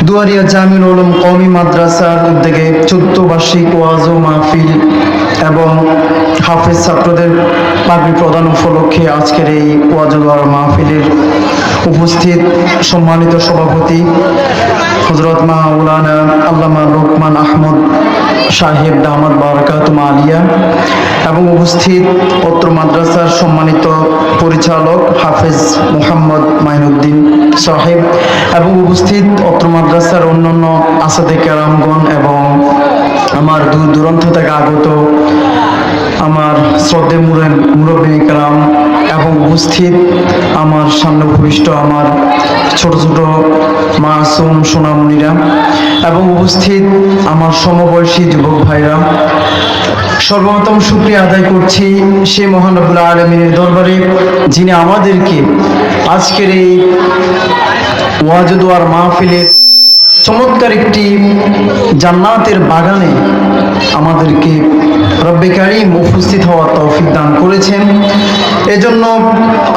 দুয়ারিয়া জামিউল উলুম কওমি মাদ্রাসার উদ্যোগে 14 বার্ষিক ওয়াজ ও মাহফিল এবং হাফেজ ছাত্রদের পাগড়ি প্রদান উপলক্ষে আজকের এই ওয়াজ ও মাহফিলের উপস্থিত সম্মানিত সভাপতি হযরত মাওলানা আল্লামা লোকমান আহমদ সাহেব দামাত বারাকাতুহু আলিয়া এবং উপস্থিত অত্র মাদ্রাসার সম্মানিত পরিচালক হাফেজ মোহাম্মদ মাইনুদ্দিন সাহেব এবং উপস্থিত অত্র মাদ্রাসার অন্যান্য আসাদে কেরামগণ এবং আমার দূর দূরান্ত থেকে আগত আমার শ্রদ্ধে মুরব্বী কেরাম এবং উপস্থিত আমার সামনে উপবিষ্ট আমার ছোট ছোট মাসুম সোনামণিরা এবং উপস্থিত আমার সমবয়সী যুবক ভাইরা, সর্বপ্রথম শুকরিয়া আদায় করছি সেই মহান রব্বুল আলামিনের দরবারে যিনি আমাদেরকে আজকের এই ওয়াজ ও দোয়ার মাহফিলের চমৎকার একটি জান্নাতের বাগানে আমাদেরকে রব্বে কারীম উপস্থিত হওয়ার তৌফিক দান করেছেন। এজন্য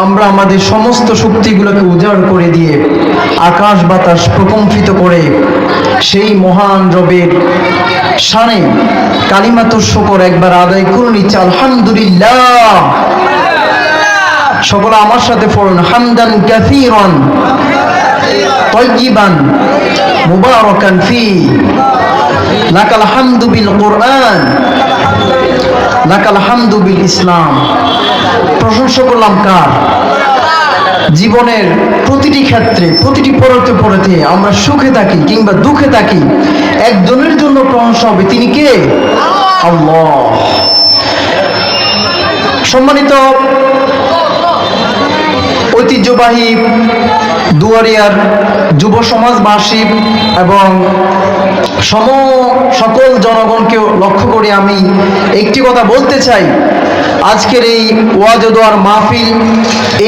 আমরা আমাদের সমস্ত শক্তিগুলোকে উজাড় করে দিয়ে আকাশ বাতাস প্রকম্পিত করে সেই মহান রবের শানে কালিমাতুর শুকর একবার আদায় করে নিচ্ছি আলহামদুলিল্লাহ। সকলে আমার সাথে পড়ুন, হামদান কাসীরান তাইয়িবান মুবারাকান ফি লাকাল হামদু বিল কুরআন লাকাল হামদু বিল ইসলাম। প্রশংসা করলাম কার? জীবনের প্রতিটি ক্ষেত্রে প্রতিটি পড়তে আমরা সুখে থাকি কিংবা দুঃখে থাকি, একজনের জন্য প্রশংসা হবে, তিনি কে? আল্লাহ। সম্মানিত ঐতিহ্যবাহী দুয়ারিয়ার যুব সমাজবাসী এবং সকল জনগণকে লক্ষ্য করে আমি একটি কথা বলতে চাই। আজকের এই ওয়াজ ও দোয়ার মাহফিল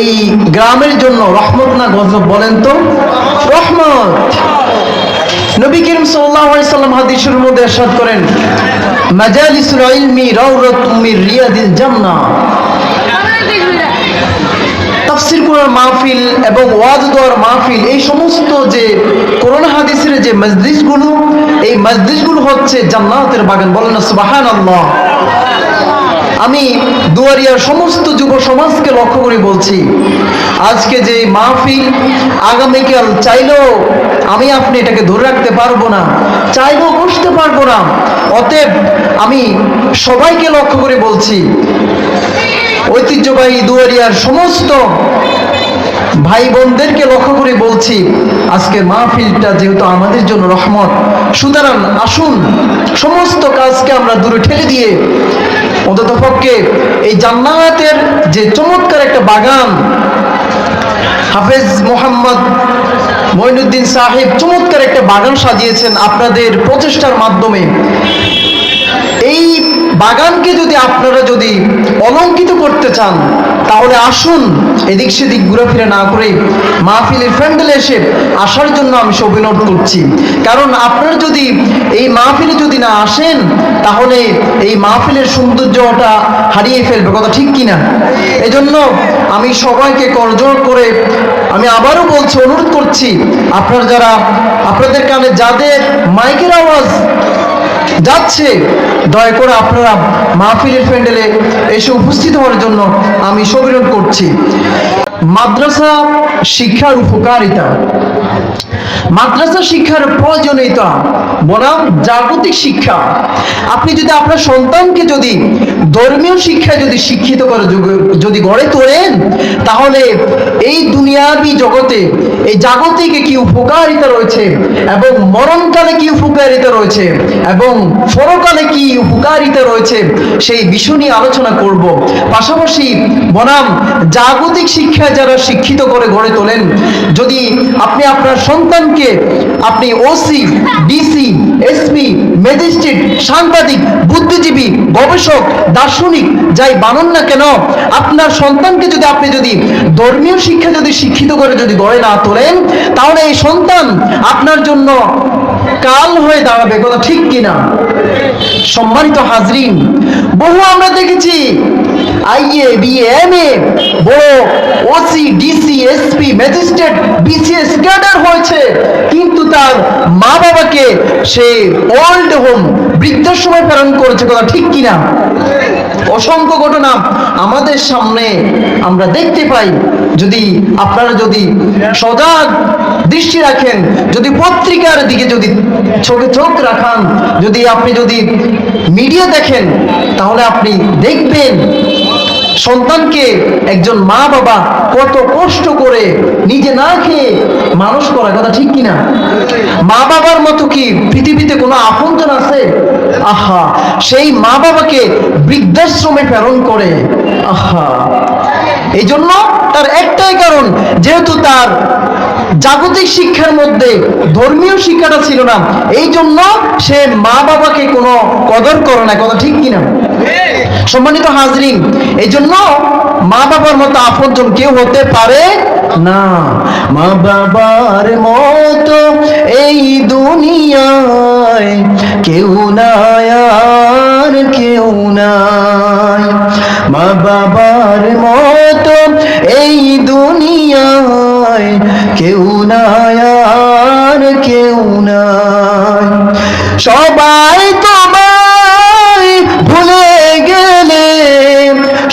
এই গ্রামের জন্য রহমত না গজব? বলেন তো। রহমত। নবী করিম সাল্লাল্লাহু আলাইহি সাল্লাম হাদিসের মধ্যে ইরশাদ করেন, মাজালিসুল ইলমি রাওরাতুম মির রিয়াদিল জান্নাহ। তাফসীর কোরআন মাহফিল এবং ওয়াজ দোয়ার মাহফিল, এই সমস্ত যে কোরআন হাদিসের যে মজলিসগুলো, এই মজলিসগুলো হচ্ছে জান্নাতের বাগান। বলেন না সুবহানাল্লাহ। আমি দুয়ারিয়ার সমস্ত যুব সমাজকে লক্ষ্য করে বলছি, আজকে যে মাহফিল, আগামীকাল চাইলেও আমি আপনি এটাকে ধরে রাখতে পারবো না, চাইলেও বসতে পারবো না। অতএব আমি সবাইকে লক্ষ্য করে বলছি, ঐতিহ্যবাহী দুয়ারিয়ার সমস্ত ভাই বোনদেরকে লক্ষ্য করে বলছি, আজকের মাহফিলটা যেহেতু আমাদের জন্য রহমত, সুতরাং আসুন সমস্ত কাজকে আমরা দূরে ঠেলে দিয়ে অন্ততপক্ষে এই জান্নাতের যে চমৎকার একটা বাগান হাফেজ মোহাম্মদ মঈনুদ্দিন সাহেব চমৎকার একটা বাগান সাজিয়েছেন আপনাদের প্রচেষ্টার মাধ্যমে, এই বাগানকে যদি আপনারা যদি অলঙ্কিত করতে চান তাহলে আসুন এদিক সেদিক ঘুরাফিরা না করে মাহফিলের প্যান্ডেলে এসে আসার জন্য আমি অভিনব করছি। কারণ আপনারা যদি এই মাহফিলে যদি না আসেন তাহলে এই মাহফিলের সৌন্দর্যটা হারিয়ে ফেলবে, কথা ঠিক কিনা? এজন্য আমি সবাইকে করজোড় করে আমি আবারও বলছি, অনুরোধ করছি, আপনারা যারা আপনাদের কানে যাদের মাইকের আওয়াজ যাচ্ছে, দয়া করে আপনারা মাহফিলের প্যান্ডেলে এসে উপস্থিত হওয়ার জন্য আমি অনুরোধ করছি। মাদ্রাসা শিক্ষার উপকারিতা, মাদ্রাসা শিক্ষার প্রয়োজনীয়তা বনাম জাগতিক শিক্ষা। আপনি যদি আপনার সন্তানকে যদি ধর্মীয় শিক্ষায় যদি শিক্ষিত করে যদি গড়ে তোলেন, তাহলে এই দুনিয়াবি জগতে এই জাগতিকে কি উপকারিতা রয়েছে এবং মরণকালে কি উপকারিতা রয়েছে এবং পরকালে কি উপকারিতা রয়েছে সেই বিষয় নিয়ে আলোচনা করব। পাশাপাশি বনাম জাগতিক শিক্ষায় যারা শিক্ষিত করে গড়ে তোলেন, যদি আপনি আপনার সন্তানকে আপনি ওসি, ডিসি, এসপি, ম্যাজিস্ট্রেট, সাংবাদিক, বুদ্ধিজীবী, গবেষক, দার্শনিক যাই বানান না কেন, আপনার সন্তানকে যদি আপনি যদি ধর্মীয় শিক্ষা যদি শিক্ষিত করে যদি গড়ে না তোলেন, তাহলে এই সন্তান আপনার জন্য কাল হয়ে দাঁড়াবে, কথা ঠিক কিনা? সম্মানিত হাজরিন, বহু আমরা দেখেছি আইএ, বিএ, এমএ, বড় OC, DC, SP, magistrate, BCS cadre হয়েছে, কিন্তু তার মা বাবাকে সে ওল্ড হোম, বৃদ্ধাশ্রমে প্রেরণ করেছে। কথা ঠিক কিনা? অসংখ্য ঘটনা আমাদের সামনে আমরা দেখতে পাই। যদি আপনারা যদি সজাগ দৃষ্টি রাখেন, যদি পত্রিকার দিকে যদি চোখে চোখ রাখান, যদি আপনি যদি মিডিয়া দেখেন, তাহলে আপনি দেখবেন সন্তানকে একজন মা বাবা কত কষ্ট করে নিজে না খেয়ে মানুষ করা। কথা ঠিক কিনা? মা বাবার মতো কি পৃথিবীতে কোনো আপনজন আছে? আহা, সেই মা বাবাকে বৃদ্ধাশ্রমে প্রেরণ করে। আহা, এই জন্য তার একটাই কারণ, যেহেতু তার জাগতিক শিক্ষার মধ্যে ধর্মীয় শিক্ষাটা ছিল না, এই জন্য সে মা বাবাকে কোনো কদর করে না। কথা ঠিক কিনা? সম্মানিত হাজরিন, এই জন্য মা বাবার মতো আপনজন কেউ হতে পারে না। মা বাবার মতো এই দুনিয়ায় কেউ নাই, আর কেউ নাই। মা বাবার মতো এই দুনিয়ায় কেউ নাই, আর কেউ নাই। সবাই তোমায় ভুলে গেলে,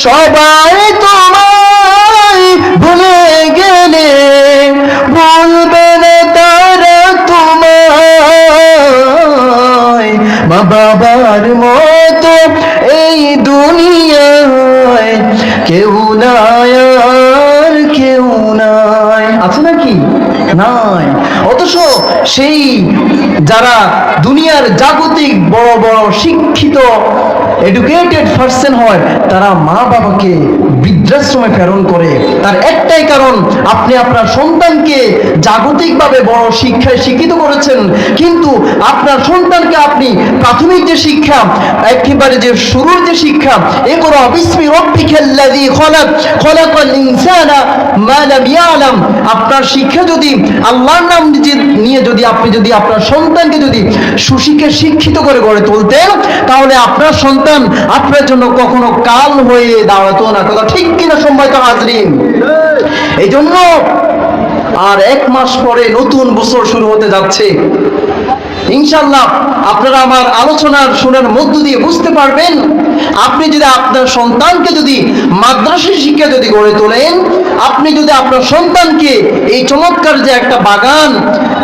সবাই তোমায় ভুলে গেলে, ভুলবে না তারা তোমায়। মা বাবার মতো এই দুনিয়ায় কেউ নাই, আর কেউ নাই। আছে নাকি? নাই। অথচ সেই যারা দুনিয়ার জাগতিক বড় বড় শিক্ষিত এডুকেটেড পার্সন হয়, তারা মা বাবাকে বৃদ্ধাশ্রমে প্রেরণ করে। তার একটাই কারণ, আপনি আপনার সন্তানকে জাগতিকভাবে বড় শিক্ষায় শিক্ষিত করেছেন, কিন্তু আপনার সন্তানকে আপনি প্রাথমিক যে শিক্ষা, একেবারে যে শুরুর যে শিক্ষা, ইকরা বিসমি রাব্বিকাল্লাযী খলাক, খলাকাল ইনসানা মা লাম ইয়ালাম, আপনার শিক্ষা যদি আল্লাহর নাম নিয়ে যদি আপনি যদি আপনার সন্তানকে যদি সুশিক্ষায় শিক্ষিত করে গড়ে তুলতেন, তাহলে আপনার সন্তান আপনার জন্য কখনো কাল হয়ে দাঁড়াতো না। কথা ঠিক কিনা সম্মানিত হাজরিন? এই জন্য আর 1 মাস পরে নতুন বছর শুরু হতে যাচ্ছে। ইনশাআল্লাহ আপনারা আমার আলোচনার শোনার মধ্য দিয়ে বুঝতে পারবেন, আপনি যদি আপনার সন্তানকে যদি মাদ্রাসা শিক্ষা যদি গড়ে তোলেন, আপনি যদি আপনার সন্তানকে এই চমৎকার যে একটা বাগান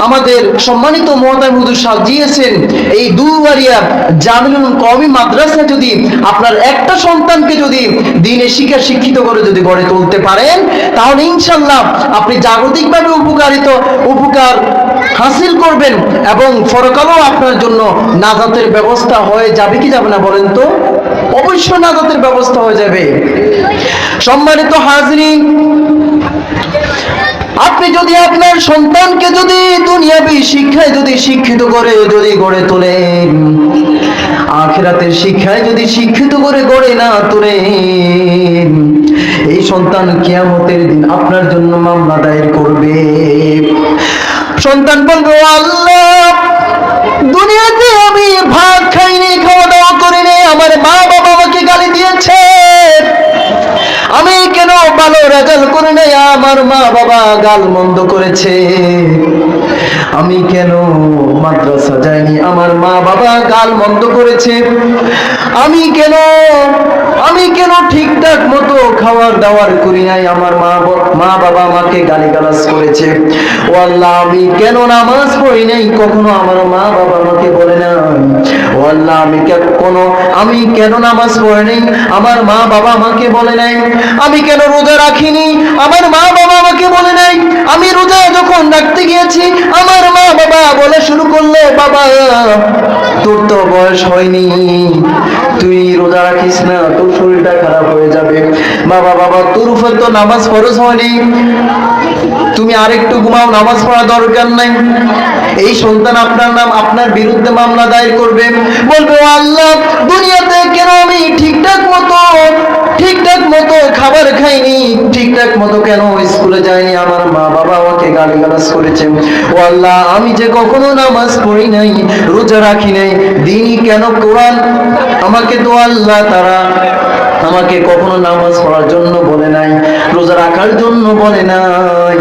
আমাদের সম্মানিত মহোদয় হুজুর সাজিয়েছেন, এই দুবারিয়া জামিলুল কওমি মাদ্রাসা যদি আপনার একটা সন্তানকে যদি দ্বীনে শিক্ষা শিক্ষিত করে যদি গড়ে তুলতে পারেন, তাহলে ইনশাআল্লাহ আপনি জাগতিকভাবে উপকার হাসিল করবেন, এবং পরকালেও আপনার জন্য নাজাতের ব্যবস্থা হয়ে যাবে কি যাবে না বলেন তো? অবশ্যই নাজাতের ব্যবস্থা হয়ে যাবে। সম্মানিত হাজরিন, আপনি যদি আপনার সন্তানকে যদি দুনিয়াবী শিক্ষায় যদি শিক্ষিত করে যদি গড়ে তোলেন, আখিরাতের শিক্ষায় যদি শিক্ষিত করে গড়ে না তোলেন, এই সন্তান কিয়ামতের দিন আপনার জন্য মামলা দায়ের করবে। সন্তান বলবে, আল্লাহ, দুনিয়াতে আমি ভাত খাইনি, খাওয়া দাওয়া করিনি, আমার মা বাবা আমাকে গালি দিয়েছে, আমি কেন ভালো রেজাল্ট করে নাই, আমার মা বাবা গাল মন্দ করেছে, আমি কেন মাদ্রাসা যাইনি, আমার মা বাবা গাল মন্দ করেছে, আমি কেন ঠিকঠাক মতো খাওয়ার দাওয়ার করি নাই, আমার মা বাবা আমাকে গালিগালাজ করেছে। ও আল্লাহ, আমি কেন নামাজ পড়ি নাই, কখনো আমার মা বাবা আমাকে বলে নাই। ও আল্লাহ, আমি কেন নামাজ পড়ি নাই, আমার মা বাবা আমাকে বলে নাই। আমি কেন রোজা রাখিনি, আমার মা বাবা আমাকে বলে নাই। আমি রোজা যখন রাখতে গিয়েছি, আমার মা বাবা বলে শুরু করলো, বাবা তোর তো বয়স হয়নি, তুই রোজা রাখিস না, তোর শরীরটা খারাপ হয়ে যাবে। বাবা তোর উপর তো নামাজ ফরজ হয়নি, তুমি আরেকটু ঘুমাও, নামাজ পড়া দরকার নাই। এই সন্তান আপনার বিরুদ্ধে মামলা দায়ের করবে, বলবে, আল্লাহ, দুনিয়াতে কেন আমি ঠিকঠাক মতো খাবার খাইনি, ঠিকঠাক মতো কেন স্কুলে যাইনি, আমার মা বাবা আমাকে গালিগালাজ করেছে। ও আল্লাহ, আমি যে কখনো নামাজ পড়ি নাই, রোজা রাখি নাই, দিনই কেন কোরআন আমাকে তো আল্লাহ তারা আমাকে কখনো নামাজ পড়ার জন্য বলে নাই, রোজা রাখার জন্য বলে নাই,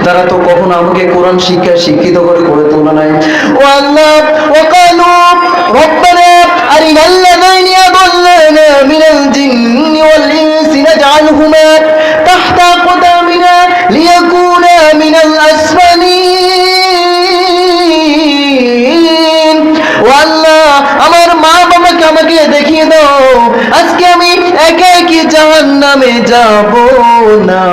তারা তো কখনো আমাকে কোরআন শিক্ষিত করে গড়ে তোলে নাই। ও আল্লাহ, ওয়াকালু রব্বানা আরিনাল লাযাইনি আদাল্লানা মিনাল জিন্নি ওয়াল ইনসি নাজআলহুমা তাহতা আকদামিনা লিয়াকুনা মিনাল আসফালিন। ও আল্লাহ, আমার মা বাবাকে আমাকে দেখিয়ে দাও, আজকে আমি একা একই জাহান্নামে যাব না,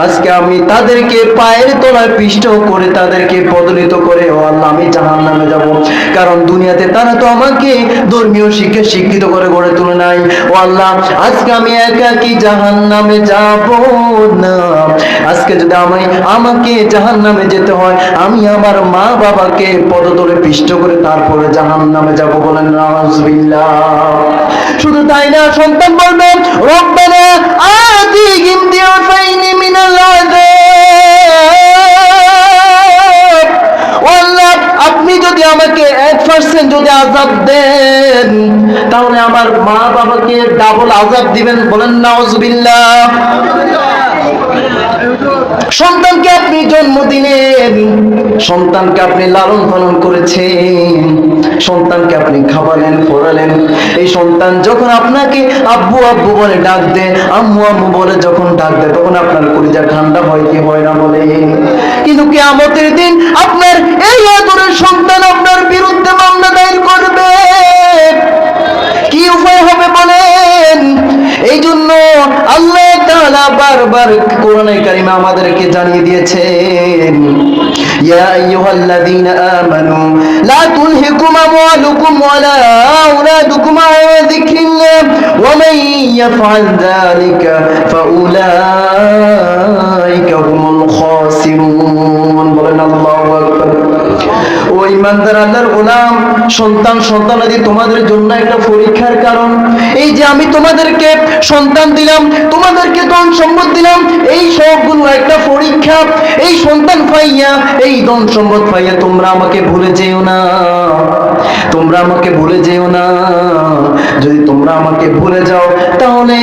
আজকে আমি তাদেরকে পায়ের তলায় পিষ্ট করে তাদেরকে পদলিত করে, ও আল্লাহ, আমি জাহান্নামে যাব। কারণ দুনিয়াতে তারা তো আমাকে ধর্মীয় শিক্ষিত করে গড়ে তুলে নাই। ও আল্লাহ, আজকে আমি একা কি জাহান্নামে যাব না, আজকে যদি আমাকে জাহান্নামে যেতে হয়, আমি আমার মা বাবাকে পদতলে পিষ্ট করে তারপরে জাহান্নামে যাব। বলেন নাউজুবিল্লাহ। শুধু তাই না, সন্তান বলবে রব্বানা আতিহিম দিয়াফাইনি মিনাল আযাব। ও আল্লাহ, আপনি যদি আমাকে 1% যদি আযাব দেন, তাহলে আমার মা বাবাকে ডাবল আযাব দিবেন। বলেন নাউজুবিল্লাহ। সন্তানকে আপনি জন্ম দিলেন, সন্তানকে আপনি লালন পালন করেছেন, সন্তানকে আপনি খাওয়ালেন, পড়ালেন। এই সন্তান যখন আপনাকে আব্বু আব্বু বলে ডাক দেয়, আম্মু আম্মু বলে যখন ডাক দেয়, তখন আপনার কলিজা ঠান্ডা হয় কি হয় না বলে। কিন্তু কিয়ামতের দিন আপনার এই আদরের সন্তান আপনার বিরুদ্ধে মামলা দায়ের করবে, কি উপায় হবে বলেন? এই জন্য আল্লাহ তাআলা বারবার কোরআনে কারিমে আমাদেরকে জানিয়ে দিয়েছেন, ইয়া আইয়ুহাল্লাযীনা আমানু লা তুলহিকুম আমওয়ালুকুম ওয়ালা আওলাদুকুম আন যিকরিল্লাহ ওয়া মান ইয়াফআল যালিকা ফাউলাইকা হুমুল খাসিরুন। বলেন আল্লাহু আকবার। ও ঈমানদার আল্লাহর গোলাম, সন্তানাদি তোমাদের জন্য একটা পরীক্ষার কারণ। এই যে আমি তোমাদেরকে সন্তান দিলাম, তোমাদেরকে ধন সম্পদ দিলাম, এই সবগুলো একটা পরীক্ষা। এই সন্তান পাইয়া, এই ধন সম্পদ পাইয়া তোমরা আমাকে ভুলে যেও না, তোমরা আমাকে ভুলে যেও না। যদি তোমরা আমাকে ভুলে যাও, তাহলে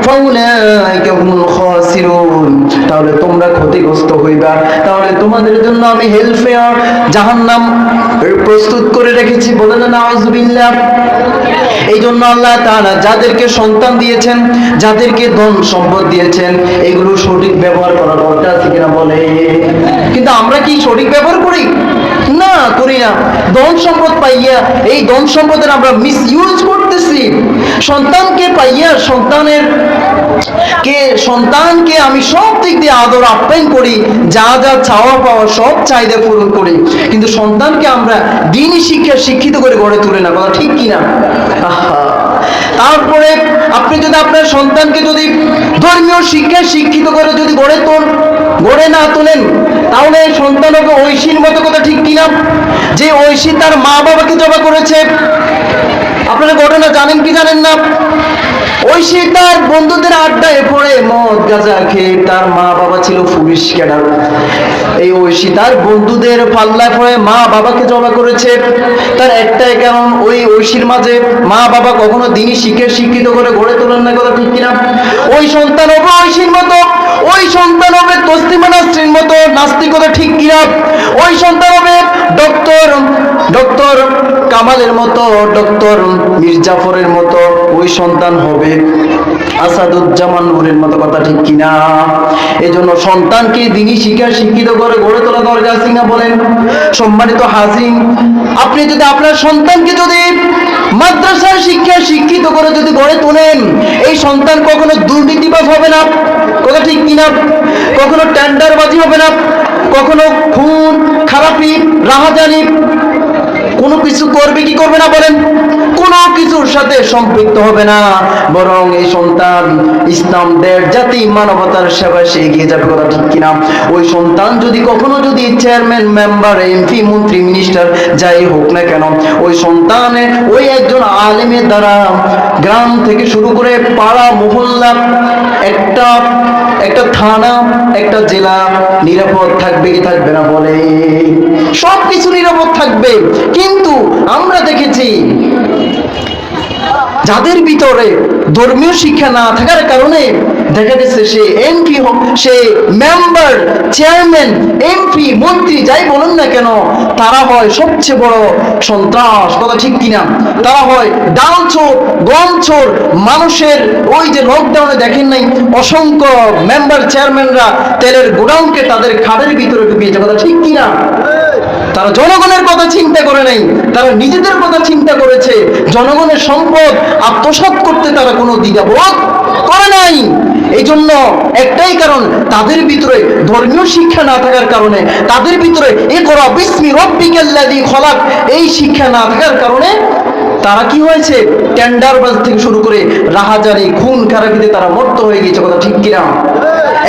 ফাউলাইকা হুমুল খাসিরুন, তাহলে তোমরা ক্ষতিগ্রস্ত হইবা, তাহলে তোমাদের জন্য আমি হেলফেয়ার জাহান্নাম প্রস্তুত করে রেখেছি। বলে না নাউজুবিল্লাহ। এই জন্য আল্লাহ তাআলা যাদেরকে সন্তান দিয়েছেন, যাদেরকে ধন সম্পদ দিয়েছেন, এগুলো সঠিক ব্যবহার করার দরকার আছে কিনা বলে। কিন্তু আমরা কি সঠিক ব্যবহার করি? না, করি না। ধন সম্পদ পাইয়া এই ধন সম্পদের আমরা মিস ইউজ করতেছি। সন্তানকে পাইয়া সন্তানকে আমি সব দিক দিয়ে আদর আপ্যায়ন করি, যা যা চাওয়া পাওয়া সব চাহিদা পূরণ করি, কিন্তু সন্তানকে আমরা দ্বীনি শিক্ষিত করে গড়ে তুলে না। কথা ঠিক কিনা? তারপরে আপনি যদি আপনার সন্তানকে যদি ধর্মীয় শিক্ষিত করে যদি গড়ে না তোলেন, তাহলে সন্তান হবে ঐশীর মতো। কথা ঠিক কিনা? যে ঐশী তার মা বাবাকে জবা করেছে। আপনারা ঘটনা জানেন কি জানেন না? ঐশী তার বন্ধুদের আড্ডায় পড়ে মদ গাঁজা খেয়ে, তার মা বাবা ছিল পুলিশ ক্যাডার। এই ঐশী তার বন্ধুদের পাল্লায় পড়ে মা বাবাকে জবা করেছে। তার একটাই কারণ, ওই ঐশীর মাঝে মা বাবা কখনো দ্বীনি শিক্ষিত করে গড়ে তোলেন না। কথা ঠিক কিনা? ওই সন্তান হবে ঐশীর মতো, ওই সন্তান হবে তসলিমা নাসরিনের মতো নাস্তিকতা। ঠিক কিনা? ওই সন্তান হবে ডক্টর কামালের মতো, ডক্টর মির্জাফরের মতো, ওই সন্তান হবে আসাদুজ্জামান নূরের মতো। কথা ঠিক কিনা? এই জন্য সন্তানকে দ্বীনি শিক্ষিত করে গড়ে তোলা দরকার আছে না বলেন? সম্মানিত হাজির, আপনি যদি আপনার সন্তানকে যদি মাদ্রাসার শিক্ষিত করে যদি গড়ে তোলেন, এই সন্তান কখনো দুর্নীতিবাজ হবে না। কথা ঠিক কিনা? কখনো টেন্ডারবাজি হবে না, কখনো খুন খারাপি রাহাজানি কোনো কিছু করবে কি করবে না বলেন? কোনো কিছুর সাথে সম্পৃক্ত হবে না, বরং এই সন্তান ইসলাম, দেশ, জাতি, মানবতার সেবায় সে এগিয়ে যাবে। কথা ঠিক কিনা? ওই সন্তান যদি কখনো যদি চেয়ারম্যান, মেম্বার, এমপি, মন্ত্রী, মিনিস্টার যাই হোক না কেন, ওই সন্তানে ওই একজন আলেমের দ্বারা গ্রাম থেকে শুরু করে পাড়া মহল্লা, একটা থানা, একটা জেলা নিরাপদ থাকবে কি থাকবে না বলে? সবকিছু নিরাপদ থাকবে। কিন্তু আমরা দেখেছি যাদের ভিতরে ধর্মীয় শিক্ষা না থাকার কারণে দেখা গেছে সে এমপি হোক, সে মেম্বার, চেয়ারম্যান, এমপি, মন্ত্রী যাই বলুন না কেন, তারা হয় সবচেয়ে বড় সন্ত্রাস, কথা ঠিক কিনা? তারা হয় ডাল চোর, গম চোর। মানুষের ওই যে লকডাউনে দেখেন নাই অসংখ্য মেম্বার চেয়ারম্যানরা তেলের গোডাউনকে তাদের খাদের ভিতরে ঢুকিয়েছে, কথা ঠিক কিনা? তারা জনগণের কথা চিন্তা করে নাই, তারা নিজেদের কথা চিন্তা করেছে। জনগণের সম্পদ আত্মসাৎ করতে তারা কোনো দ্বিধাবোধ করে নাই। এই জন্য একটাই কারণ, তাদের ভিতরে ধর্মীয় শিক্ষা না থাকার কারণে, তাদের ভিতরে ইকরা বিসমি রাব্বিকাল্লাযী খলাক এই শিক্ষা না থাকার কারণে তারা কি হয়েছে, টেন্ডারবাজ থেকে শুরু করে রাহাজানি, খুন খারাপিতে তারা মত্ত হয়ে গেছে, কথা ঠিক কিনা?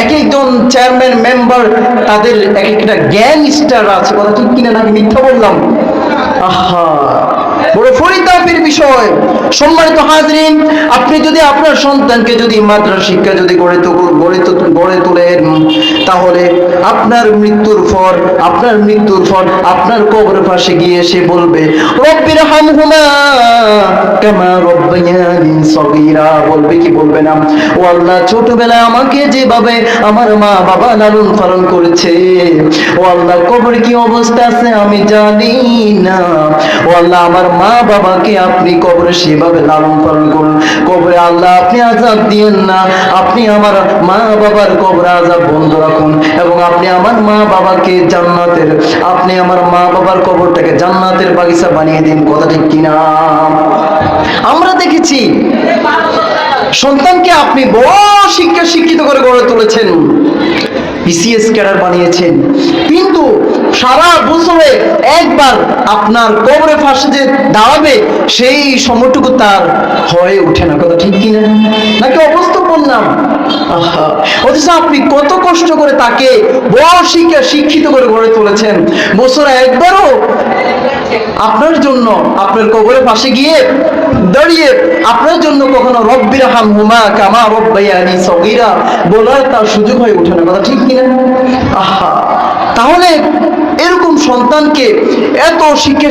এক একজন চেয়ারম্যান, মেম্বার, তাদের এক একটা গ্যাংস্টার আছে, কথা ঠিক কিনা? নাকি মিথ্যা বললাম? আহা, বড় পরিতাপের বিষয়। সম্মানিত হাজরিন, আপনি যদি আপনার সন্তানকে যদি মাদ্রাসা শিক্ষা যদি গড়ে তোলেন, তাহলে আপনার মৃত্যুর পর আপনার কবরের পাশে গিয়ে সে বলবে রব্বির হামহুমা কামা রব্বায়ানি সগীরা। বলবে কি বলবে না? ও আল্লাহ, ছোটবেলায় আমাকে যেভাবে আমার মা বাবা লালন পালন করেছে, ও আল্লাহ কবরে কি অবস্থা আছে আমি জানি না। ও আল্লাহ, আমার মা বাবাকে আপনি কবরে সেভাবে লালন পালন করুন। কবরে আল্লাহ আপনি আযাব দিয়েন না, আপনি আমার মা বাবার কবরে আযাব বন্ধ রাখুন, এবং আপনি আমার মা বাবাকে জান্নাতের, আপনি আমার মা বাবার কবরটাকে জান্নাতের বাগিচা বানিয়ে দিন, কথা ঠিক কিনা? আমরা দেখেছি সন্তানকে আপনি বড় শিক্ষিত করে গড়ে তুলেছেন, বিসিএস ক্যাডার বানিয়েছেন, কিন্তু সারা বছরে একবার আপনার কবরে ফাঁসে যে দাঁড়াবে সেই সময়টুকু তার হয়ে ওঠে না, কথা ঠিক কিনা? নাকি অবাস্তব বললাম? অথচ আপনি কত কষ্ট করে তাকে বড় শিক্ষিত করে গড়ে তুলেছেন, বছরে একবারও আপনার জন্য আপনার কবরে পাশে গিয়ে দাঁড়িয়ে আপনার জন্য কখনো রব্বির হামহুমা কামা রব্বায়ানি সগীরা বলার তার সুযোগ হয়ে ওঠে না, কথা ঠিক কিনা? আহা, তাহলে এরকম সন্তানকে এত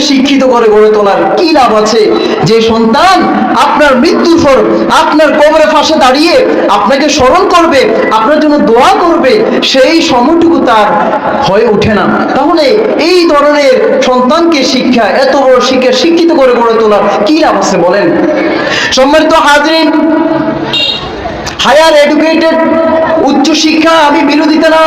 শিক্ষিত করে গড়ে তোলার কি লাভ আছে, যে সন্তান আপনার মৃত্যুর পর আপনার কবরে পাশে দাঁড়িয়ে আপনাকে স্মরণ করবে, আপনার জন্য দোয়া করবে, সেই সময়টুকু তার হয়ে ওঠে না। তাহলে এই ধরনের সন্তানকে এত বড় শিক্ষিত করে গড়ে তোলার কি লাভ আছে বলেন? সম্মানিত হাজরিন, হায়ার এডুকেটেড, উচ্চ শিক্ষা আমি বিরোধিতা না।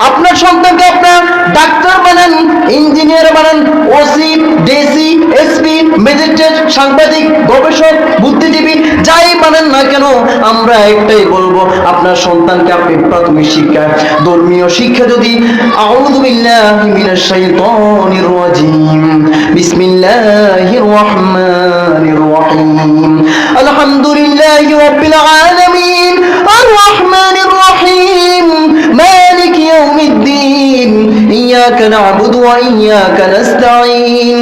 আপনার সন্তানকে আপনার ডাক্তার বানান, ইঞ্জিনিয়ার বানান, ওসি, ডিসি, এসপি, ম্যাজিস্ট্রেট, সাংবাদিক, গবেষক, বুদ্ধিজীবী যাই বানান না কেন, আমরা একটাই বলবো, আপনার সন্তানকে আপনি প্রাথমিক শিক্ষা, ধর্মীয় শিক্ষা যদি আউযু বিল্লাহি মিনাশ শাইতানির রাজিম বিসমিল্লাহির রহমানির রহিম আলহামদুলিল্লাহি রাব্বিল আলামিন আর রহমানির রহিম মালিক ইয়াউমিদ্দিন ইয়াকা না'বুদু ওয়া ইয়াকা নাস্তাঈন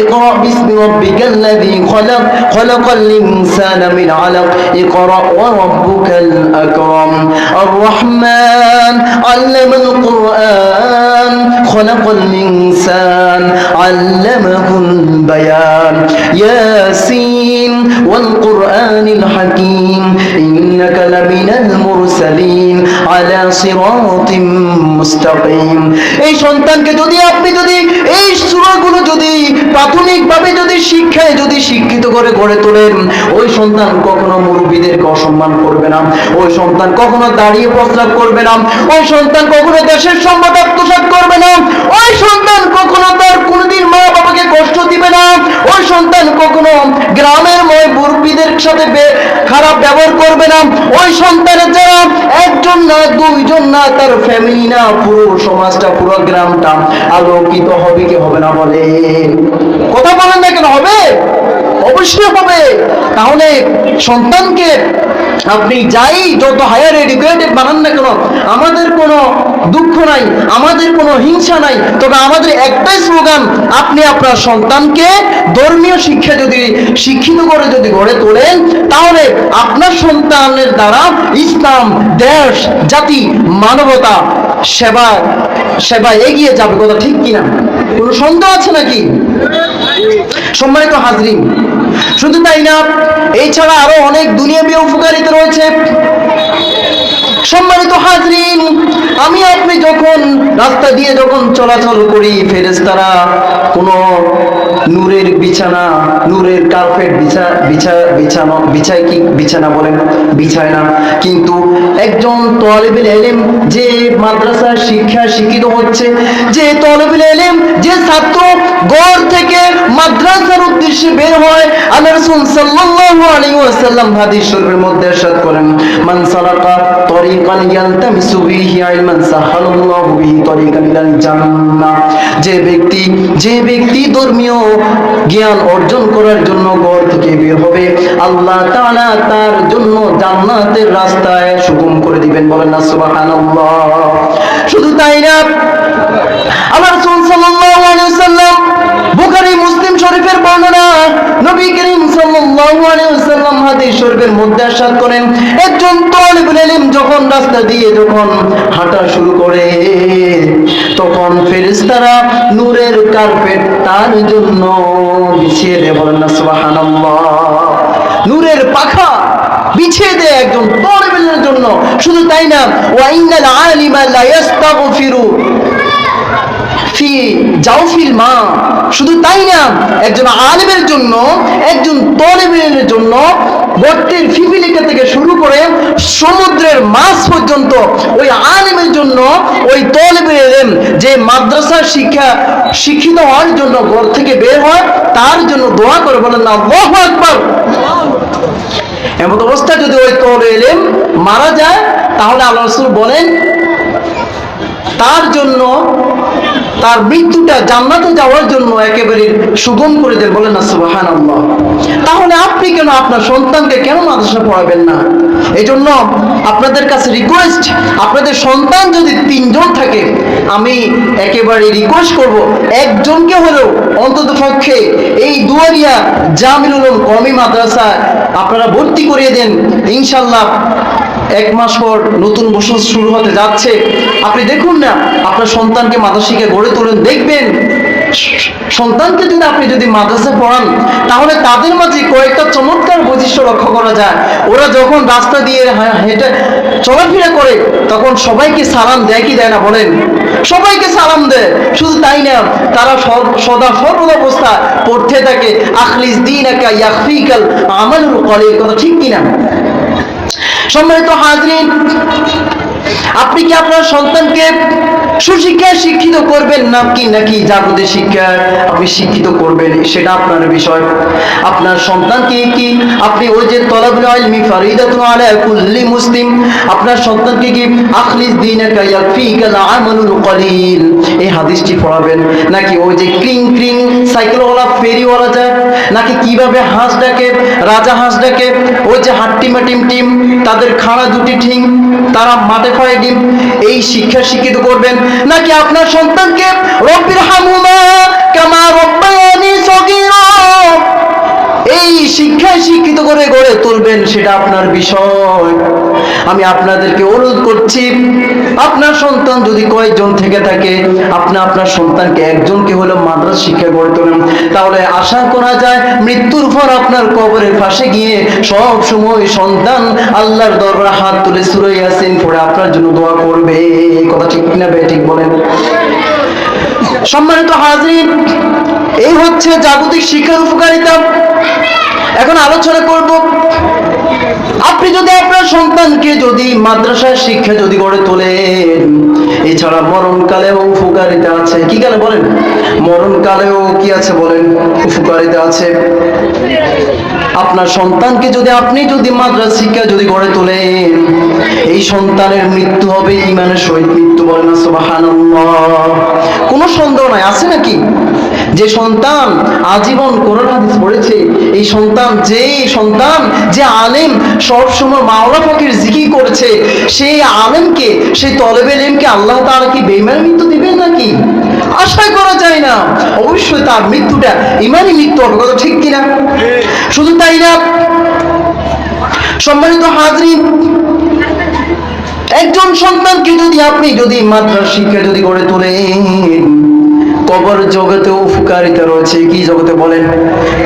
ইকরা বিসমি রাব্বিকাল্লাযী খলাক খলাকাল ইনসানা মিন আলাক ইকরা ওয়া রাব্বুকাল আকরাম আর রহমান আল্লামাল কুরআন খলাকাল ইনসান আল্লামাহুল বায়ান ইয়াসিন ওয়াল কুরআনিল হাকীম ইন্নাকা লামিনাল মুরসালিন আলা সিরাতিম মুস্তাকিম। এই সন্তানকে যদি আপনি এই সূরাগুলো প্রাথমিকভাবে শিক্ষায় শিক্ষিত করে গড়ে তোলেন, ওই সন্তান কখনো মুরব্বীদেরকে অসম্মান করবে না, ওই সন্তান কখনো দাঁড়িয়ে প্রস্রাব করবে না, ওই সন্তান কখনো দেশের সম্পদ আত্মসাৎ করবে না, ওই সন্তান কখনো তার কোনোদিন মা বাবাকে কষ্ট দিবে না, ওই সন্তান কখনো গ্রামের মুরব্বীদের সাথে খারাপ ব্যবহার করবে না, ওই সন্তানের যারা একজন না, দুইজন না, তার ফ্যামিলি না, পুরো সমাজটা, পুরো গ্রামটা আলোকিত হবে কি হবে না বলে? কথা বলেন না কেন? হবে, অবশ্যই হবে। তাহলে সন্তানকে আপনি যত হায়ার এডুকেটেড বানান না কেন, আমাদের কোনো দুঃখ নাই, আমাদের কোনো হিংসা নাই, তবে আমাদের একটাই স্লোগান, আপনি আপনার সন্তানকে ধর্মীয় শিক্ষা শিক্ষিত করে গড়ে তোলেন, তাহলে আপনার সন্তানের দ্বারা ইসলাম, দেশ, জাতি, মানবতা সেবা এগিয়ে যাবে, কথা ঠিক কিনা? কোনো সন্দেহ আছে নাকি? সম্মানিত হাজরিন, শুধু তাই না, এই ছাড়া আরো অনেক দুনিয়াবী উপকারিতা রয়েছে। সম্মানিত হাজরিন, আমি আপনি যখন রাস্তা দিয়ে যখন চলাচল করি, ফেরেশতারা কোনো নূরের বিছানা, নূরের কার্পেট বিছায় কি বিছানা বলেন, বিছায় না। কিন্তু একজন তালিবুল ইলম, যে মাদ্রাসার শিক্ষা শিক্ষিত হচ্ছে, যে তালিবুল ইলম, যে ছাত্র ঘর থেকে মাদ্রাসার উদ্দেশ্যে বের হয়, আল্লাহ রাসূল সাল্লাল্লাহু আলাইহি ওয়াসাল্লাম হাদিস শরীফের মধ্যে ইরশাদ করেন, মান সালাকা তরিকান ইয়ালতামিসু বিহি ইলমান সাহালাল্লাহু বিহি তরিকান ইলাল জান্নাহ। যে ব্যক্তি ধর্মীয় জ্ঞান অর্জন করার জন্য ঘর থেকে বের হবে, আল্লাহ তাআলা তার জন্য জান্নাতের রাস্তায় সুগম করে দিবেন। বলেন না সুবহানাল্লাহ। শুধু তাই না, আল্লাহ রাসূল সাল্লাল্লাহু আলাইহি ওয়াসাল্লাম, বুখারী মুসলিম শরীফের বর্ণনা, নবী করিম সাল্লাল্লাহু আলাইহি ওয়াসাল্লাম হাদিস শরীফের মধ্যে ইরশাদ করেন, একজন তালিবুল ইলম যখন রাস্তা দিয়ে যখন হাঁটা শুরু করে, তখন ফেরেশতারা নূরের কার্পেট তার জন্য বিছিয়ে দেয়। বলেন না সুবহানাল্লাহ। নূরের পাখা বিছিয়ে দেয় একজন তালিবুল ইলমের জন্য। শুধু তাই না, ওয়া ইন্নাল আলিমা লা ইস্তাগফিরু ফি জাওফিল মা। শুধু তাই না, একজন আলিমের জন্য, একজন তালিবের জন্য গর্তের ফিফিলিকা থেকে শুরু করে সমুদ্রের মাছ পর্যন্ত ওই আলিমের জন্য, ওই তালিবুল ইলম যে মাদ্রাসার শিক্ষিত হওয়ার জন্য ঘর থেকে বের হয়, তার জন্য দোয়া করে। বলেন না আল্লাহু আকবার। এমন অবস্থা যদি ওই তালিবুল ইলম মারা যায়, তাহলে আল্লাহ রাসূল বলেন তার জন্য, তার মৃত্যুটা জান্নাতে যাওয়ার জন্য একেবারে সুগম করে দেন। বলেন না সুবহানাল্লাহ। তাহলে আপনি কেন আপনার সন্তানকে কেন মাদ্রাসা পড়াবেন না? এই জন্য আপনাদের কাছে রিকোয়েস্ট, আপনাদের সন্তান যদি 3 জন থাকে, আমি একেবারে রিকোয়েস্ট করব, একজনকে হলেও অন্তত পক্ষে এই দুয়ারিয়া জামিল উলুম কওমি মাদ্রাসা আপনারা ভর্তি করিয়ে দেন। ইনশাআল্লাহ 1 মাস পর নতুন বছর শুরু হতে যাচ্ছে। আপনি দেখুন না, আপনার সন্তানকে মাদ্রাসাকে গড়ে তোলেন, দেখবেন সন্তানকে যদি আপনি যদি মাদ্রাসা পড়ান, তাহলে তাদের মাঝে কয়েকটা চমৎকার বৈশিষ্ট্য লক্ষ্য করা যায়। ওরা যখন রাস্তা দিয়ে হেঁটে চলাফেরা করে, তখন সবাইকে সালাম দেয় কি দেয় না? বলেন, সবাইকে সালাম দেয়। শুধু তাই না, তারা সদা সর্বদা অবস্থা পড়তে থাকে, আখলিস দীনাকা ইয়াখফিকাল আমালুল কলিল। কথা ঠিক কিনা? সম্মানিত হাজরিন, আপনি কি আপনার সন্তানকে সুশিক্ষায় শিক্ষিত করবেন নাকি জাগতিক শিক্ষায় আপনি শিক্ষিত করবেন, সেটা আপনার বিষয়। আপনার সন্তানকে কি আপনি ওই যে তলাবুল ইলমি ফারিদাতুন আলা কুল্লি মুসলিম, আপনার সন্তানকে কি আখলিস দীনাকা ইয়াকফিকাল আমালুল কলিল এই হাদিসটি পড়াবেন, নাকি ওই যে ক্রিং ক্রিং সাইকেলওয়ালা ফেরিওয়ালা যায়, নাকি কিভাবে হাঁস ডাকে, রাজা হাঁস ডাকে, ওই যে হাট্টিমা টিম টিম, তাদের খাড়া দুটি ঠিং, তারা মাঠে খায় ডিম, এই শিক্ষা শিক্ষিত করবেন, নাকি আপনার সন্তানকে রব্বির হামহুমা কামা রব্বায়ানি সগীরা এই শিক্ষায় শিক্ষিত করে গড়ে তুলবেন, সেটা আপনার বিষয়। আমি আপনাদেরকে অনুরোধ করছি, আপনার সন্তান যদি কয়েকজন থেকে থাকে, আপনি আপনার সন্তানকে একজনকে হলো মাদ্রাসা শিক্ষা গড়ে তোলেন, তাহলে আশা করা যায় মৃত্যুর পর আপনার কবরের পাশে গিয়ে সব সময় সন্তান আল্লাহর দরবারে হাত তুলে সূরা ইয়াসিন পড়ে আপনার জন্য দোয়া করবে। এই কথা ঠিক না বে? ঠিক বলেন। সম্মানিত হাজরিন, এই হচ্ছে জাগতিক শিক্ষার উপকারিতা। এখন আলোচনা করব, আপনি যদি আপনার সন্তানকে যদি মাদ্রাসার শিক্ষা যদি গড়ে তোলেন, এছাড়া মরণকালেও উপকারিতা আছে। কি কালে বলেন? মরণকালেও কি আছে বলেন? উপকারিতা আছে। আপনার সন্তানকে যদি আপনি যদি মাদ্রাসা শিক্ষা যদি গড়ে তোলেন, এই সন্তানের মৃত্যু হবে ঈমানের সহিত মৃত্যু। বলেন না সুবহানাল্লাহ। কোনো সন্দেহ নাই, আছে নাকি? যে সন্তান আজীবন কোরআন হাদিস পড়েছে, এই সন্তান যে আলেম সব সময় মাওলা ফকির জিকির করেছে, সেই আলেমকে, সেই তলেবে ইলমকে আল্লাহ তাআলা কি বেঈমানের মৃত্যু দিবেন নাকি? আশা করা যায় না। অবশ্যই তার মৃত্যুটা ঈমানি মৃত্যু হবে। কথা ঠিক কিনা? শুধু তাই না, সম্মানিত হাজরিন, একজন সন্তানকে যদি আপনি যদি মাদ্রাসা শিক্ষা যদি গড়ে তোলেন, কবর জগতে উপকারিতা রয়েছে। কি জগতে বলেন?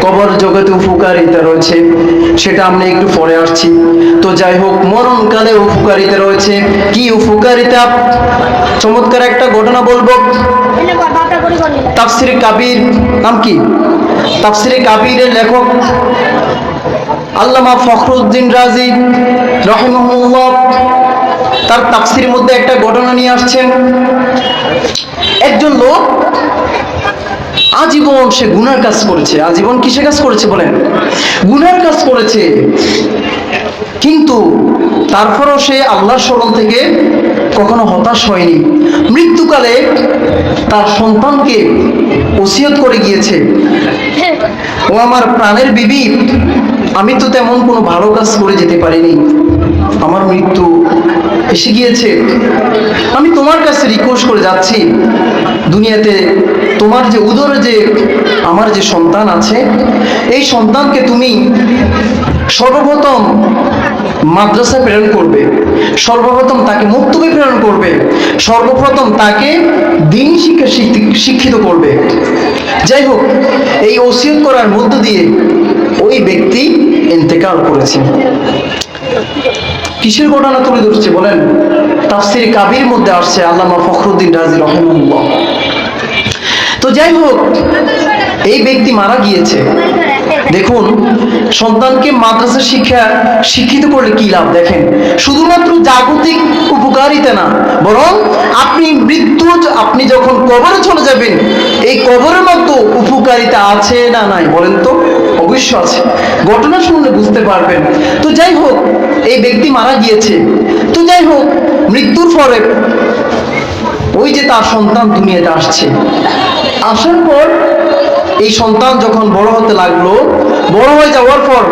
কবর জগতে উপকারিতা রয়েছে, সেটা আমরা একটু পরে আসছি। তো যাই হোক, মরণকালে উপকারিতা রয়েছে। কি উপকারিতা? চমৎকার একটা ঘটনা বলবো। তাফসিরে কাবির, নাম কি? তাফসিরে কাবিরের লেখক আল্লামা ফখরুদ্দিন রাজি রাহিমাহুল্লাহ তার তাফসিরের মধ্যে একটা ঘটনা নিয়ে আসছেন। একজন লোক আজীবন সে গুনার কাজ করেছে। আজীবন কিসের কাজ করেছে বলেন? গুনার কাজ করেছে। কিন্তু তারপরও সে আল্লাহর স্মরণ থেকে কখনো হতাশ হয়নি। মৃত্যুকালে তার সন্তানকে ওসিয়ত করে গিয়েছে, ও আমার প্রাণের বিবি, আমি তো তেমন কোনো ভালো কাজ করে যেতে পারিনি, আমার মৃত্যু এসে গিয়েছে, আমি তোমার কাছে রিকোয়েস্ট করে যাচ্ছি, দুনিয়াতে তোমার যে উদরে যে আমার যে সন্তান আছে, এই সন্তানকে তুমি সর্বপ্রথম মাদ্রাসায় প্রেরণ করবে, সর্বপ্রথম তাকে মক্তবে প্রেরণ করবে, সর্বপ্রথম তাকে দ্বীন শিক্ষা শিক্ষিত করবে। যাই হোক, এই ওসিয়ত করার মধ্য দিয়ে ওই ব্যক্তি ইন্তেকাল করেছে। কিসের ঘটনা তুলে ধরছে বলেন? তাফসিরে কাবির মধ্যে আসছে, আল্লামা ফখরুদ্দিন রাজি রাহিমাহুল্লাহ। তো যাই হোক, এই ব্যক্তি মারা গিয়েছে। দেখুন, সন্তানকে মাদ্রাসা শিক্ষিত করলে কি লাভ দেখেন। শুধুমাত্র জাগতিক উপকারিতা না, বরং আপনি যখন কবরে চলে যাবেন, এই কবরের মতো উপকারিতা আছে না নাই বলেন তো? অবশ্য আছে। ঘটনা শুনলে বুঝতে পারবেন। তো যাই হোক, এই ব্যক্তি মারা গিয়েছে। তো যাই হোক, মৃত্যুর পরে ওই যে তার সন্তান দুনিয়াতে আসছে, আসার পর এই সন্তান যখন বড় হতে লাগলো, বড় হয়ে যাওয়ার পর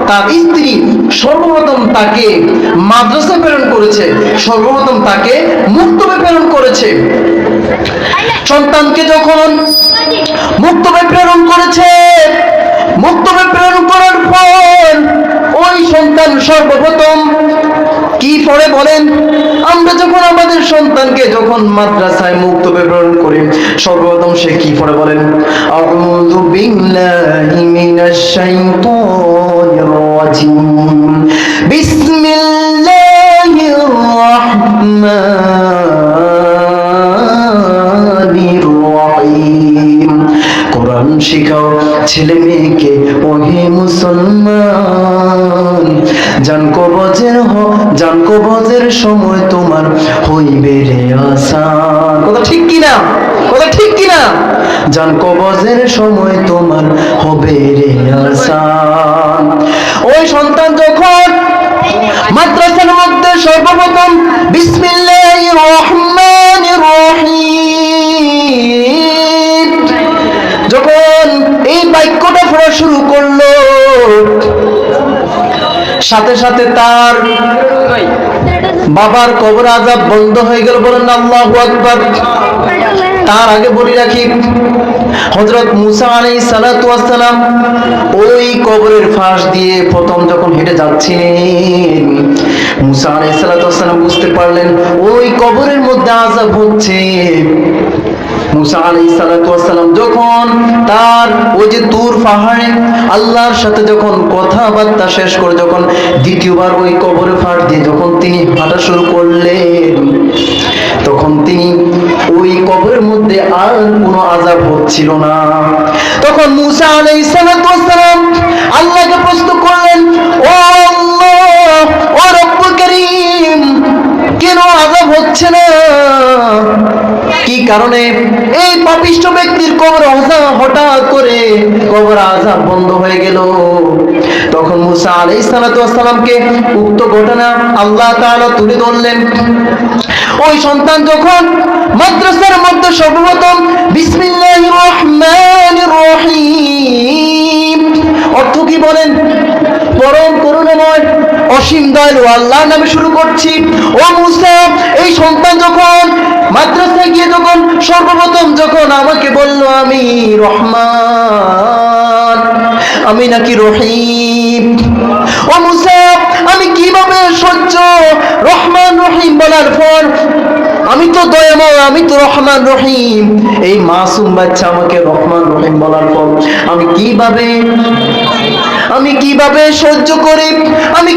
তার স্ত্রী সর্বপ্রথম তাকে মাদ্রাসায় প্রেরণ করেছে, সর্বপ্রথম তাকে মুক্তবে প্রেরণ করেছে। সন্তানকে যখন মুক্তবে প্রেরণ করেছে, মুক্তবে প্রেরণ করার পর ওই সন্তান সর্বপ্রথম কি পড়ে বলেন? আমরা যখন আমাদের সন্তানকে যখন মাদ্রাসায় মুক্তবে প্রেরণ করি, সর্বপ্রথম সে কি পড়ে বলেন? আউযু বিল্লাহি মিনাশ শাইতানির রাজিম, বিসমিল্লাহির রাহমানির রাহিম। কোরআন শিখাও ছেলে মেয়েকে, ওহে মুসলমান, জান কবজের সময় তোমার হইবে রে আসান। কথা ঠিক কিনা? কথা ঠিক কিনা? জান কবজের সময় তোমার হবে রে আসান। ওই সন্তান যখন মাদ্রাসার মধ্যে সর্বপ্রথম বিসমিল্লাহির রহমানির রহিম যখন এই বাক্যটা পড়া শুরু করলো, সাথে সাথে তার বাবার কবর আযাব বন্ধ হয়ে গেল। বলেন আল্লাহু আকবার। তার আগে বলি রাখি, হযরত মুসা আলাইহিস সালাতু ওয়াস সালাম ওই কবরের পাশ দিয়ে প্রথম যখন হেঁটে যাচ্ছিলেন, মুসা আলাইহিস সালাতু ওয়াস সালাম বুঝতে পারলেন ওই কবরের মধ্যে আযাব হচ্ছে। মুসা আলাইহিস সালাতু ওয়াস সালাম যখন তার ওই যে তুর পাহাড়ে আল্লাহর সাথে যখন কথাবার্তা শেষ করে যখন দ্বিতীয়বার ওই কবরের পাশ দিয়ে যখন তিনি হাঁটা শুরু করলেন, তখন তিনি ওই কবরের মধ্যে আর কোনো আযাব হচ্ছিল না। তখন মুসা আলাইহিস সালাতু ওয়াস সালাম আল্লাহকে প্রশ্ন করলেন, ও আল্লাহ, ও রব্বুল কারীম, কেন আযাব হচ্ছে না? কি কারণে এই পাপিষ্ঠ ব্যক্তির কবর হঠাৎ করে কবর আযাব বন্ধ হয়ে গেল? তখন মুসা আলাইহিস সালাতু ওয়াস সালামকে উক্ত ঘটনা আল্লাহ তাআলা তুলে ধরলেন। ওই সন্তান যখন মাদ্রাসার মধ্যে সর্বপ্রথম বিসমিল্লাহির রহমানির রহিম, অর্থ কি বলেন? পরম করুণাময় অসীম দয়ালু আল্লাহর নামে শুরু করছি। ও মুসা, এই সন্তান যখন মাদ্রাসায় গিয়ে যখন সর্বপ্রথম যখন আমাকে বলল আমি রহমান, আমি নাকি রহিম, ও মুসা আমি কিভাবে সহ্য রহমান রহিম বলার পর আমি তো দয়াময়, আমি তো রহমান রহিম। এই মাসুম বাচ্চা আমাকে রহমান রহিম বলার পর আমি কিভাবে সহ্য করি, আমি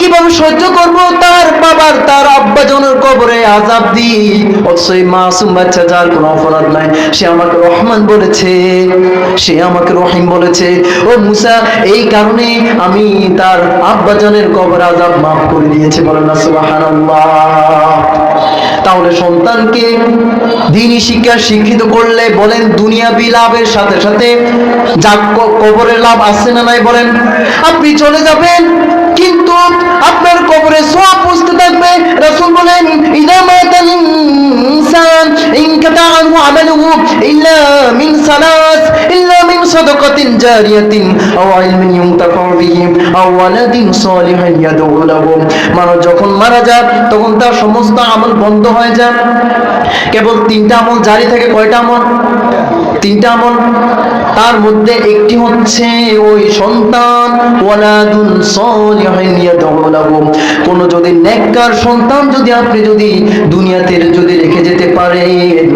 কিভাবে সহ্য করব তার বাবার, তার আব্বা জনের কবরে আযাব দি। অথচ এই মাসুম বাচ্চা যার কোনো অপরাধ নাই, সে আমাকে রহমান বলেছে, সে আমাকে রহিম বলেছে। ও মুসা, এই কারণে আমি তার আব্বা জনের কবর আযাব মাফ করে দিয়েছি। বলেন না সুবহানাল্লাহ। তাহলে সন্তানকে দ্বীনি শিক্ষা শিক্ষিত করলে বলেন দুনিয়াবি লাভের সাথে সাথে যা কবরের লাভ আছে না নাই বলেন? আপনি চলে যাবেন কিন্তু আপনার কবরে সওয়াব পৌঁছতে থাকবে। রাসূল বলেন ইযা মাতাল ইনসান ইনকাতা আনহু আমালুহু ইল্লা মিন সালাস, ইল্লা মিন সাদাকাতিন জারিয়াতিন আও ইলমিন ইউনতাফা বিহি আও ওয়ালাদিন সালিহিন ইয়াদউ লাহু। মানুষ যখন মারা যায় তখন তার সমস্ত আমল বন্ধ হয়ে যায়, কেবল 3টা আমল জারি থাকে। কয়টা আমল? 3টা আমল। তার মধ্যে একটি হচ্ছে ওই সন্তান, ওয়ালাদুন সালিহিন ইয়াদউ লাহু। কোন যদি নেককার সন্তান আপনি দুনিয়াতে রেখে যেতে পারেন,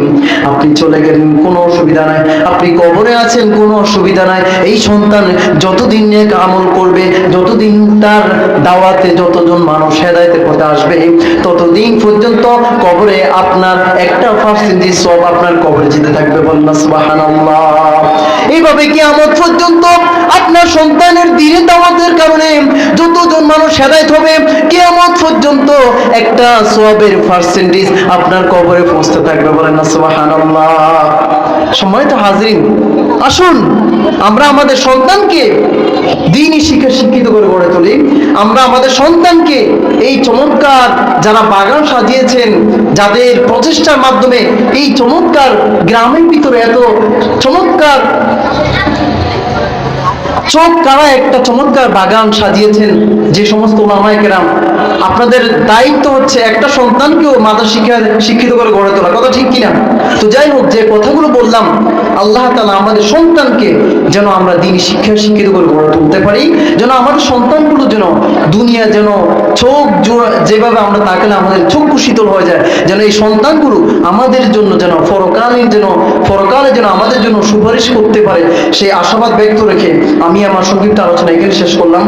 আপনি চলে গেলেন কোনো অসুবিধা নাই, আপনি কবরে আছেন কোনো অসুবিধা নাই। এই সন্তান যতদিন নেক আমল করবে, যতদিন তার দাওয়াতে যতজন মানুষ হেদায়েতের পথে আসবে, ততদিন পর্যন্ত কবরে আপনার 1% সওয়াব আপনার কবরে যেতে থাকবে। বলনা সুবহানাল্লাহ। এইভাবে কিয়ামত পর্যন্ত আপনার সন্তানের দ্বীনের দাওয়াতের কারণে যতজন মানুষ হেদায়েত হবে, কিয়ামত পর্যন্ত একটা সওয়াবের পার্সেন্টেজ আপনার কবরে পৌঁছতে থাকবে। বলেন না সুবহানাল্লাহ। সম্মানিত হাজিরিন, আসুন আমরা আমাদের সন্তানকে দ্বীনি শিক্ষা শিক্ষিত করে গড়ে তুলি। আমরা আমাদের সন্তানকে এই চমৎকার যারা বাগান সাজিয়েছেন, যাদের প্রচেষ্টার মাধ্যমে এই চমৎকার গ্রামের ভিতরে এত চমৎকার চোখ কারা একটা চমৎকার বাগান সাজিয়েছেন, যে সমস্ত উলামায়ে কেরাম, আপনাদের দায়িত্ব হচ্ছে একটা সন্তানকেও মাদ্রাসা শিক্ষিত করে গড়ে তোলা। কথা ঠিক কিনা? তো যাই হোক, যে কথাগুলো বললাম, আল্লাহ তাআলা আমাদের সন্তানকে যেন আমরা দ্বীনি শিক্ষা শিক্ষিত করে গড়ে তুলতে পারি, যেন আমাদের সন্তানগুলো যেন দুনিয়া যেন চোখ যেভাবে আমরা তাকালে আমাদের চক্ষু শীতল হয়ে যায়, যেন এই সন্তানগুলো আমাদের জন্য যেন পরকালে যেন আমাদের জন্য সুপারিশ করতে পারে, সেই আশাবাদ ব্যক্ত রেখে আমি আমার সংক্ষিপ্ত আলোচনা এখানে শেষ করলাম।